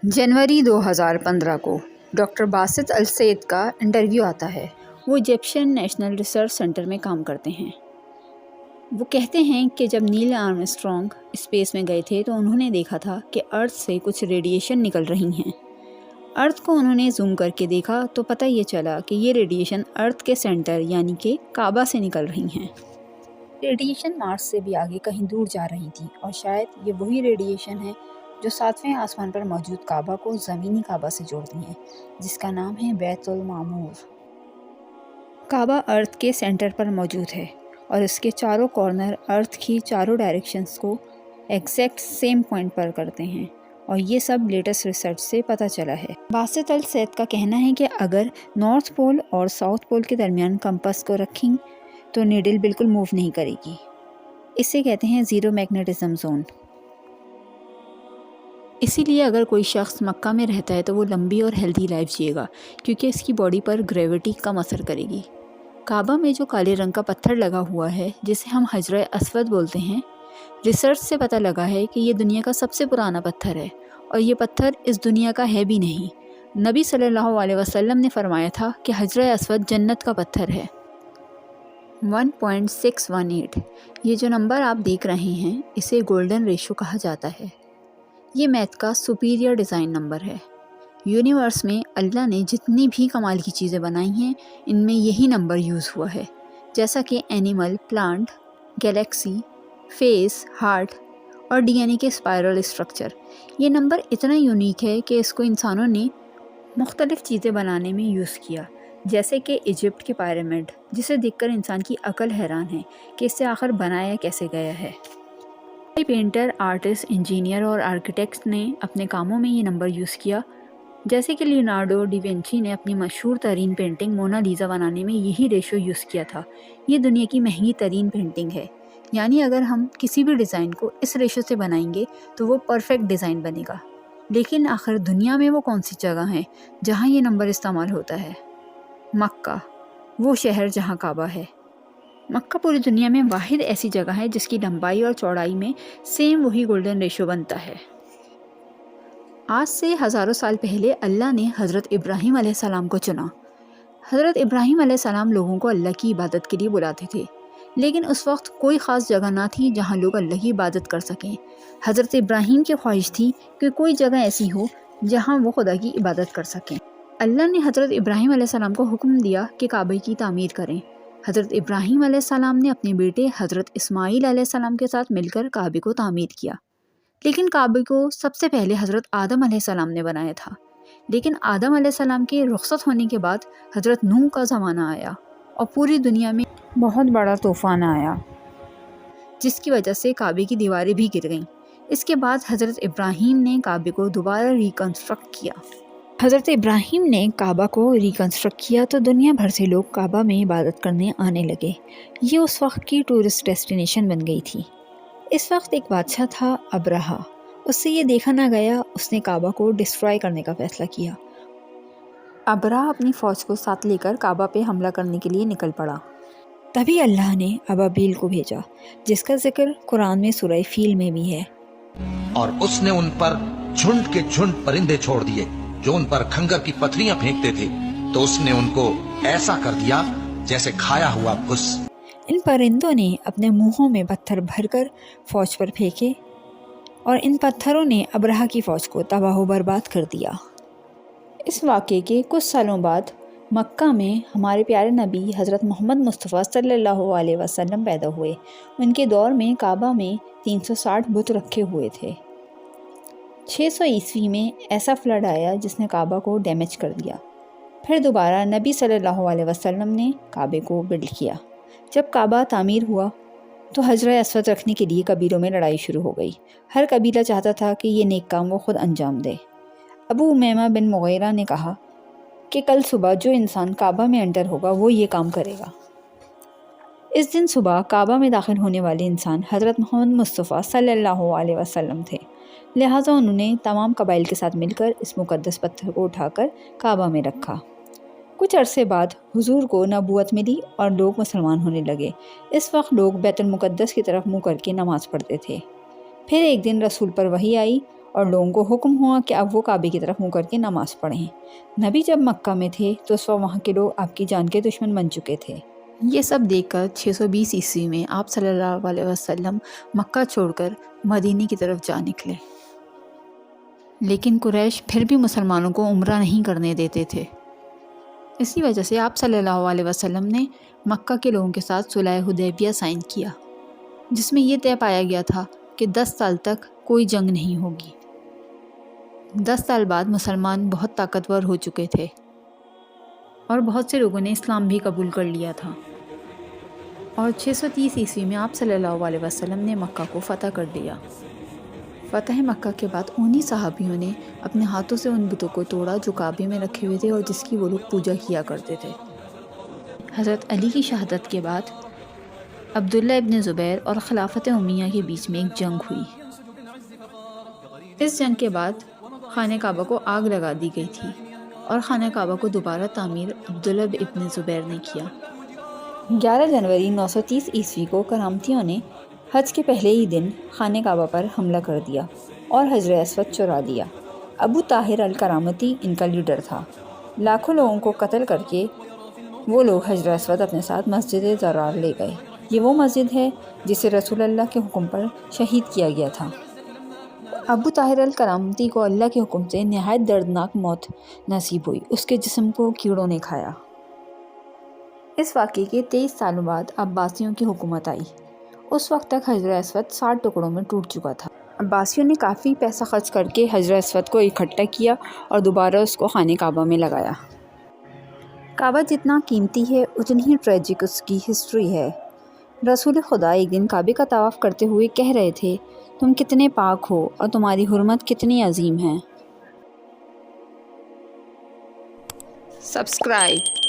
जनवरी 2015 को डॉक्टर बासित अल-सैद का इंटरव्यू आता है। वो इजिप्शियन नेशनल रिसर्च सेंटर में काम करते हैं। वो कहते हैं कि जब नील आर्मस्ट्रॉन्ग स्पेस में गए थे तो उन्होंने देखा था कि अर्थ से कुछ रेडिएशन निकल रही हैं। अर्थ को उन्होंने जूम करके देखा तो पता ये चला कि ये रेडिएशन अर्थ के सेंटर यानी कि काबा से निकल रही हैं। रेडिएशन मार्स से भी आगे कहीं दूर जा रही थी और शायद ये वही रेडिएशन है जो 7वें आसमान पर मौजूद काबा को ज़मीनी काबा से जोड़ती हैं, जिसका नाम है बैतुल मामूर। काबा अर्थ के सेंटर पर मौजूद है और इसके चारों कॉर्नर अर्थ की चारों डायरेक्शंस को एग्जैक्ट सेम पॉइंट पर करते हैं और ये सब लेटेस्ट रिसर्च से पता चला है। बासित अल-सैद का कहना है कि अगर नॉर्थ पोल और साउथ पोल के दरमियान कंपास को रखें तो नीडल बिल्कुल मूव नहीं करेगी। इसे कहते हैं ज़ीरो मैग्नेटिज्म जोन। इसीलिए अगर कोई शख्स मक्का में रहता है तो वो लंबी और हेल्दी लाइफ जिएगा, क्योंकि इसकी बॉडी पर ग्रेविटी कम असर करेगी। काबा में जो काले रंग का पत्थर लगा हुआ है, जिसे हम हजर अस्वद बोलते हैं, रिसर्च से पता लगा है कि ये दुनिया का सबसे पुराना पत्थर है और ये पत्थर इस दुनिया का है भी नहीं। नबी सल्लल्लाहु अलैहि वसल्लम ने फरमाया था कि हजर अस्वद जन्नत का पत्थर है। 1.618 ये जो नंबर आप देख रहे हैं, इसे गोल्डन रेशो कहा जाता है। ये मैथ का सुपीरियर डिज़ाइन नंबर है। यूनिवर्स में अल्लाह ने जितनी भी कमाल की चीज़ें बनाई हैं, इनमें यही नंबर यूज़ हुआ है, जैसा कि animal, plant, Galaxy, face, heart और डीएनए के स्पाइरल स्ट्रक्चर। ये नंबर इतना यूनिक है कि इसको इंसानों ने मुख्तलिफ़ चीज़ें बनाने में यूज़ किया, जैसे कि इजिप्ट के पिरामिड, जिसे देखकर इंसान की अकल हैरान है कि इसे आखिर बनाया कैसे गया है। पेंटर, आर्टिस्ट, इंजीनियर और आर्किटेक्ट्स ने अपने कामों में ये नंबर यूज़ किया, जैसे कि लियोनार्डो डी विंची ने अपनी मशहूर तरीन पेंटिंग मोनालिसा बनाने में यही रेशो यूज़ किया था। ये दुनिया की महंगी तरीन पेंटिंग है, यानी अगर हम किसी भी डिज़ाइन को इस रेशो से बनाएंगे तो वो परफेक्ट डिज़ाइन बनेगा। लेकिन आखिर दुनिया में वो कौन सी जगह है जहाँ ये नंबर इस्तेमाल होता है? मक्का, वो शहर जहाँ काबा है। मक्का पूरी दुनिया में वाहिद ऐसी जगह है जिसकी लंबाई और चौड़ाई में सेम वही गोल्डन रेशो बनता है। आज से हज़ारों साल पहले अल्लाह ने हज़रत इब्राहीम अलैहिस्सलाम को चुना। हज़रत इब्राहीम अलैहिस्सलाम लोगों को अल्लाह की इबादत के लिए बुलाते थे, लेकिन उस वक्त कोई ख़ास जगह ना थी जहाँ लोग अल्लाह की इबादत कर सकें। हज़रत इब्राहीम की ख्वाहिश थी कि कोई जगह ऐसी हो जहाँ वो खुदा की इबादत कर सकें। अल्लाह ने हज़रत इब्राहीम अलैहिस्सलाम को हुक्म दिया कि काबे की तामीर करें। हज़रत इब्राहीम अलैहिस्सलाम ने अपने बेटे हज़रत इस्माईल अलैहिस्सलाम के साथ मिलकर काबे को तामीर किया, लेकिन काबे को सबसे पहले हज़रत आदम अलैहिस्सलाम ने बनाया था। लेकिन आदम अलैहिस्सलाम के रुखसत होने के बाद हज़रत नूह का ज़माना आया और पूरी दुनिया में बहुत बड़ा तूफ़ान आया, जिसकी वजह से काबे की दीवारें भी गिर गईं। इसके बाद हज़रत इब्राहीम ने काबे को दोबारा रिकन्स्ट्रक्ट किया। हज़रत इब्राहीम ने काबा को रिकन्स्ट्रक्ट किया तो दुनिया भर से लोग काबा में इबादत करने आने लगे। ये उस वक्त की टूरिस्ट डेस्टिनेशन बन गई थी। इस वक्त एक बादशाह था अब्राहा। उससे ये देखा ना गया, उसने काबा को डिस्ट्रॉय करने का फ़ैसला किया। अब्राहा अपनी फ़ौज को साथ लेकर काबा पे हमला करने के लिए निकल पड़ा। तभी अल्लाह ने अबाबील को भेजा, जिसका जिक्र कुरान में सूरह फील में भी है। और उसने उन पर झुंड के झुंड परिंदे छोड़ दिए जो उन पर खंगर की पथरियां फेंकते थे, तो उसने उनको ऐसा कर दिया जैसे खाया हुआ भुस। इन परिंदों ने अपने मुंहों में पत्थर भरकर फौज पर फेंके और इन पत्थरों ने अब्राहा की फौज को तबाह बर्बाद कर दिया। इस वाक़े के कुछ सालों बाद मक्का में हमारे प्यारे नबी हज़रत मोहम्मद मुस्तफ़ा सल्लल्लाहु अलैहि वसल्लम पैदा हुए। उनके दौर में काबा में 360 बुत रखे हुए थे। 600 ईस्वी में ऐसा फ्लड आया जिसने काबा को डैमेज कर दिया। फिर दोबारा नबी सल्लल्लाहु अलैहि वसल्लम ने काबे को बिल्ड किया। जब काबा तामीर हुआ तो हजर अस्वद रखने के लिए कबीलों में लड़ाई शुरू हो गई। हर कबीला चाहता था कि ये नेक काम वो खुद अंजाम दे। अबू उमैमा बिन मुगीरा ने कहा कि कल सुबह जो इंसान काबा में एंटर होगा वो ये काम करेगा। इस दिन सुबह काबा में दाखिल होने वाले इंसान हज़रत मोहम्मद मुस्तफ़ा सल्लल्लाहु अलैहि वसल्लम थे। लिहाजा उन्होंने तमाम कबाइल के साथ मिलकर इस मुक़द्दस पत्थर को उठाकर काबा में रखा। कुछ अरसे बाद हुजूर को नबूवत मिली और लोग मुसलमान होने लगे। इस वक्त लोग बैतुल मुक़द्दस की तरफ मुँह करके नमाज़ पढ़ते थे। फिर एक दिन रसूल पर वही आई اور لوگوں کو حکم ہوا کہ اب وہ کعبے کی طرف منہ کر کے نماز پڑھیں۔ نبی جب مکہ میں تھے تو اس وقت وہاں کے لوگ آپ کی جان کے دشمن بن چکے تھے۔ یہ سب دیکھ کر 620 عیسوی میں آپ صلی اللہ علیہ وسلم مکہ چھوڑ کر مدینے کی طرف جا نکلے، لیکن قریش پھر بھی مسلمانوں کو عمرہ نہیں کرنے دیتے تھے۔ اسی وجہ سے آپ صلی اللہ علیہ وسلم نے مکہ کے لوگوں کے ساتھ صلح حدیبیہ سائن کیا، جس میں یہ طے پایا گیا تھا کہ 10 سال تک کوئی جنگ نہیں ہوگی۔ 10 سال بعد مسلمان بہت طاقتور ہو چکے تھے اور بہت سے لوگوں نے اسلام بھی قبول کر لیا تھا، اور 630 عیسوی میں آپ صلی اللہ علیہ وسلم نے مکہ کو فتح کر لیا۔ فتح مکہ کے بعد انہی صحابیوں نے اپنے ہاتھوں سے ان بتوں کو توڑا جو کعبے میں رکھے ہوئے تھے اور جس کی وہ لوگ پوجا کیا کرتے تھے۔ حضرت علی کی شہادت کے بعد عبداللہ ابن زبیر اور خلافت امیہ کے بیچ میں ایک جنگ ہوئی۔ اس جنگ کے بعد خانہ کعبہ کو آگ لگا دی گئی تھی اور خانہ کعبہ کو دوبارہ تعمیر عبداللہ ابن زبیر نے کیا۔ 11 جنوری 930 عیسوی کو کرامتیوں نے حج کے پہلے ہی دن خانہ کعبہ پر حملہ کر دیا اور حجر اسود چرا دیا۔ ابو طاہر الکرامتی ان کا لیڈر تھا۔ لاکھوں لوگوں کو قتل کر کے وہ لوگ حجر اسود اپنے ساتھ مسجد ضرار لے گئے۔ یہ وہ مسجد ہے جسے رسول اللہ کے حکم پر شہید کیا گیا تھا۔ ابو طاہر الکرامتی کو اللہ کے حکم سے نہایت دردناک موت نصیب ہوئی، اس کے جسم کو کیڑوں نے کھایا۔ اس واقعے کے 23 سالوں بعد عباسیوں کی حکومت آئی۔ اس وقت تک حجر اسود 60 ٹکڑوں میں ٹوٹ چکا تھا۔ عباسیوں نے کافی پیسہ خرچ کر کے حجر اسود کو اکٹھا کیا اور دوبارہ اس کو خانہ کعبہ میں لگایا۔ کعبہ جتنا قیمتی ہے اتنی ہی ٹریجک اس کی ہسٹری ہے۔ رسول خدا ایک دن کعبے کا طواف کرتے ہوئے کہہ رہے تھے، تم کتنے پاک ہو اور تمہاری حرمت کتنی عظیم ہے۔ سبسکرائب